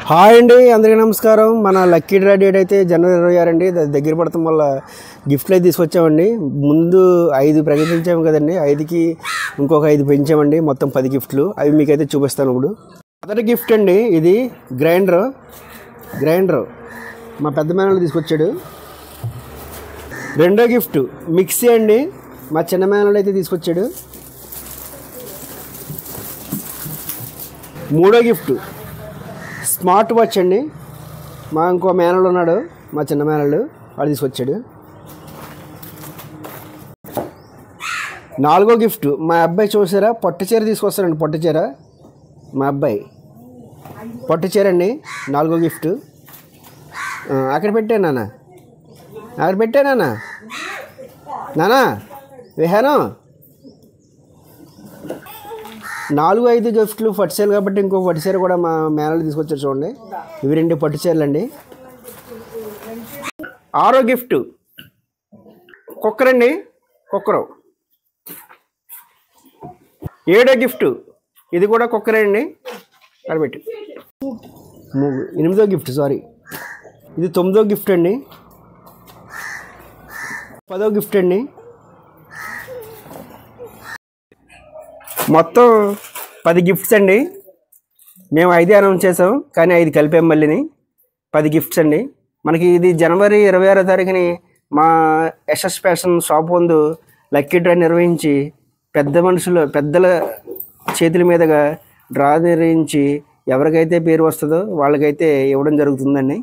Hi అండి, అందరికీ నమస్కారం. మన లక్కీ డ్రా డేట్ అయితే జనవరి 26 అండి. దగ్గర పడటం వల్ల గిఫ్ట్లు అయితే తీసుకొచ్చామండి. ముందు 5 ప్రకటించాము కదండి, 5కి ఇంకొక 5 పెంచామండి. మొత్తం 10 గిఫ్ట్లు. అవి మీకైతే చూపిస్తాను ఇప్పుడు. మొదటి గిఫ్ట్ అండి, ఇది గ్రైండర్ మా పెద్ద మేనలు తీసుకొచ్చాడు. రెండో గిఫ్ట్ మిక్సీ అండి, మా చిన్న మేనలు అయితే తీసుకొచ్చాడు. మూడో గిఫ్ట్ స్మార్ట్ వాచ్ అండి, మా ఇంకో మేనలు ఉన్నాడు, మా చిన్న మేనలు, వాడు తీసుకొచ్చాడు. నాలుగో గిఫ్ట్ మా అబ్బాయి చూసారా, పట్టుచీర తీసుకొస్తాడండి. పట్టుచీర మా అబ్బాయి పట్టుచీర అండి, నాలుగో గిఫ్ట్. అక్కడ పెట్టా నానా విహానం. 4-5 గిఫ్ట్లు పట్టుచీరలు కాబట్టి ఇంకో పట్టుచీర కూడా మా మేనలు తీసుకొచ్చారు చూడండి. ఇవి 2 పట్టుచీరలు అండి. ఆరో గిఫ్ట్ కుక్కర్ అండి, కుక్కరు. ఏడో గిఫ్ట్ ఇది కూడా కుక్కరే అండి, అడబెట్టి. ఎనిమిదో గిఫ్ట్ ఇది 9దో గిఫ్ట్ అండి. 10వ గిఫ్ట్ అండి. మొత్తం 10 గిఫ్ట్స్ అండి. మేము 5 అనౌన్స్ చేసాం, కానీ 5 కలిపాం. మళ్ళీని 10 గిఫ్ట్స్ అండి. మనకి ఇది జనవరి 26వ తారీఖుని మా ఎస్ఎస్ ఫ్యాషన్ షాప్ ముందు లక్కీ డ్రా నిర్వహించి పెద్దల చేతుల మీదుగా డ్రా నిర్వహించి ఎవరికైతే పేరు వస్తుందో వాళ్ళకైతే ఇవ్వడం జరుగుతుందండి.